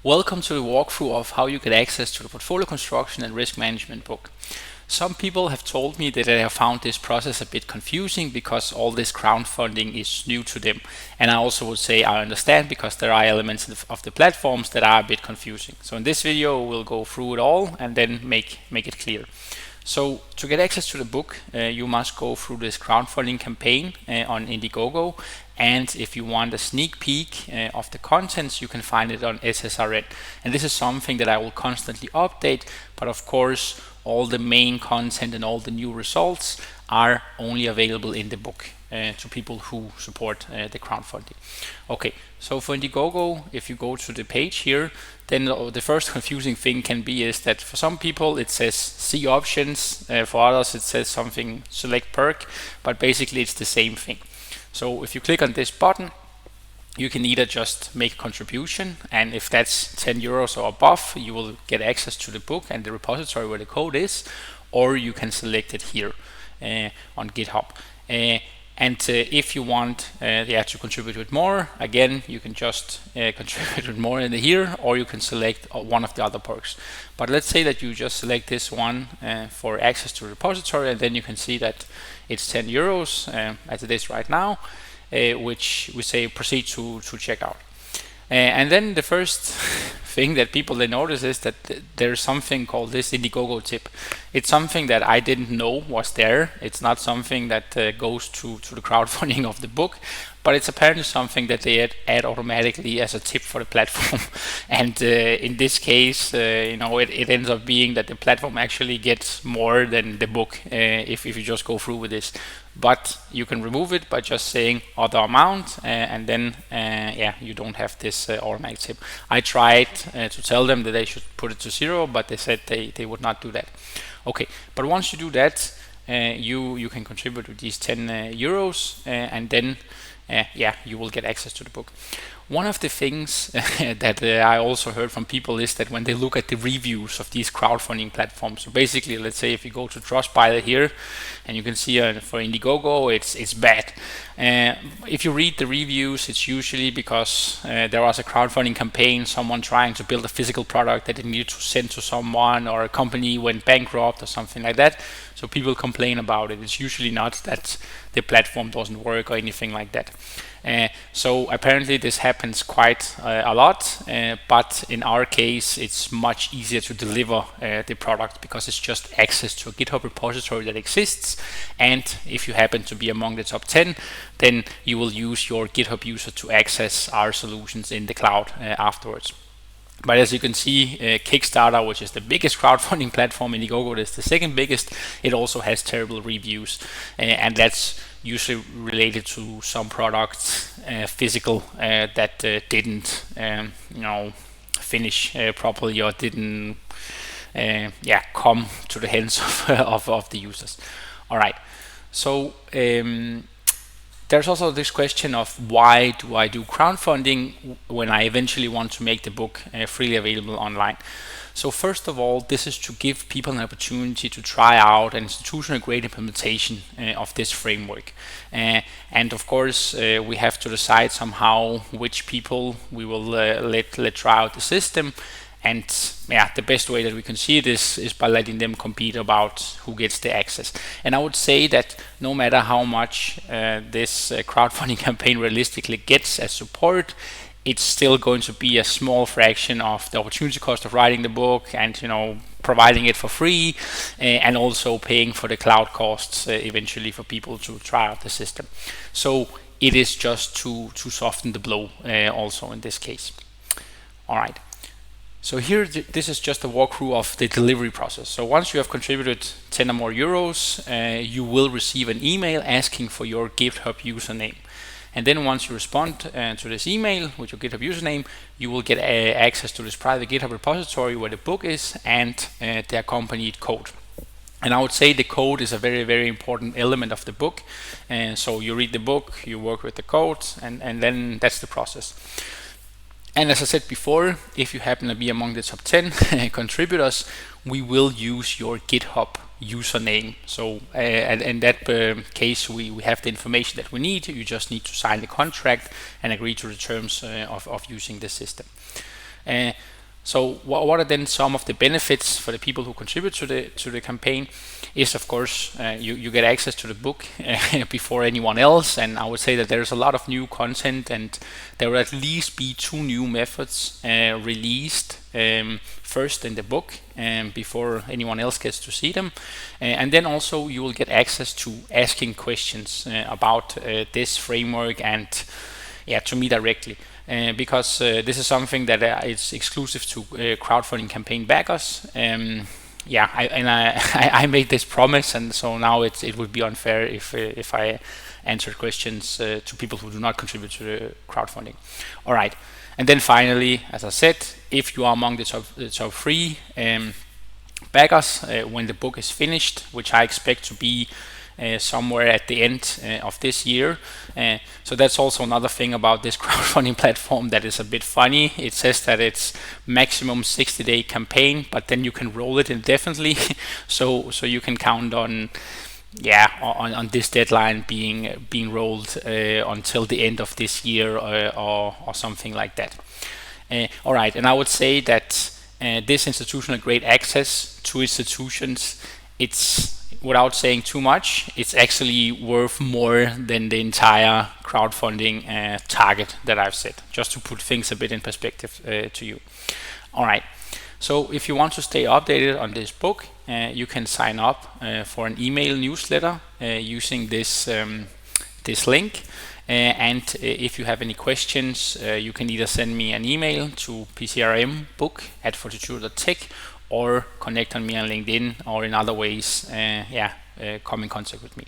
Welcome to the walkthrough of how you get access to the portfolio construction and risk management book. Some people have told me that they have found this process a bit confusing because all this crowdfunding is new to them. And I also would say I understand because there are elements of the platforms that are a bit confusing. So in this video, we'll go through it all and then make it clear. So to get access to the book, you must go through this crowdfunding campaign on Indiegogo. And if you want a sneak peek of the contents, you can find it on SSRN. And this is something that I will constantly update. But of course, all the main content and all the new results are only available in the book to people who support the crowdfunding. Okay, so for Indiegogo, if you go to the page here, then the first confusing thing can be is that for some people it says see options, for others it says something select perk, but basically it's the same thing. So if you click on this button, you can either just make a contribution, and if that's 10 euros or above, you will get access to the book and the repository where the code is, or you can select it here on GitHub. If you want to contribute with more, again, you can just contribute with more in here, or you can select one of the other perks. But let's say that you just select this one for access to the repository, and then you can see that it's 10 euros as it is right now, which we say proceed to check out. And then the first thing that people they notice is that there's something called this Indiegogo tip. It's something that I didn't know was there. It's not something that goes to the crowdfunding of the book, but it's apparently something that they add automatically as a tip for the platform. And in this case, it ends up being that the platform actually gets more than the book if you just go through with this. But you can remove it by just saying other amount, and then you don't have this automatic tip. I tried to tell them that they should put it to 0, but they said they would not do that. Okay, but once you do that, you can contribute with these 10 euros, and then you will get access to the book. One of the things that I also heard from people is that when they look at the reviews of these crowdfunding platforms, so basically, let's say if you go to Trustpilot here, and you can see for Indiegogo, it's bad. If you read the reviews, it's usually because there was a crowdfunding campaign, someone trying to build a physical product that they needed to send to someone, or a company went bankrupt or something like that. So people complain about it. It's usually not that the platform doesn't work or anything like that. So apparently this happens quite a lot, but in our case it's much easier to deliver the product because it's just access to a GitHub repository that exists, and if you happen to be among the top 10, then you will use your GitHub user to access our solutions in the cloud afterwards. But as you can see, Kickstarter, which is the biggest crowdfunding platform, Indiegogo is the second biggest, it also has terrible reviews, and that's usually related to some products, physical, that didn't finish properly or didn't come to the hands of the users. All right, so there's also this question of why do I do crowdfunding when I eventually want to make the book freely available online. So first of all, this is to give people an opportunity to try out an institutional grade implementation of this framework. And of course, we have to decide somehow which people we will let try out the system. And the best way that we can see this is by letting them compete about who gets the access. And I would say that no matter how much this crowdfunding campaign realistically gets as support, it's still going to be a small fraction of the opportunity cost of writing the book and providing it for free, and also paying for the cloud costs eventually for people to try out the system. So it is just to soften the blow also in this case. All right. So here, this is just a walkthrough of the delivery process. So once you have contributed 10 or more euros, you will receive an email asking for your GitHub username. And then once you respond to this email with your GitHub username, you will get access to this private GitHub repository where the book is and the accompanied code. And I would say the code is a very, very important element of the book. And so you read the book, you work with the code, and then that's the process. And as I said before, if you happen to be among the top 10 contributors, we will use your GitHub username. So in that case, we have the information that we need. You just need to sign the contract and agree to the terms of using the system. So what are then some of the benefits for the people who contribute to the campaign? Is of course you get access to the book before anyone else, and I would say that there's a lot of new content, and there will at least be 2 new methods released first in the book before anyone else gets to see them, and then also you will get access to asking questions about this framework and to me directly. Because this is something that is exclusive to crowdfunding campaign backers. I made this promise, and so now it would be unfair if I answered questions to people who do not contribute to the crowdfunding. All right, and then finally, as I said, if you are among the top 3 backers when the book is finished, which I expect to be somewhere at the end of this year. So that's also another thing about this crowdfunding platform that is a bit funny. It says that it's maximum 60-day campaign, but then you can roll it indefinitely. so you can count on on this deadline being rolled until the end of this year or something like that. All right, and I would say that this institutional grade access to institutions, it's, without saying too much, it's actually worth more than the entire crowdfunding target that I've set, just to put things a bit in perspective to you. All right, so if you want to stay updated on this book, you can sign up for an email newsletter using this link. And if you have any questions, you can either send me an email to pcrmbook@fortitude.tech, or connect on me on LinkedIn, or in other ways, come in contact with me.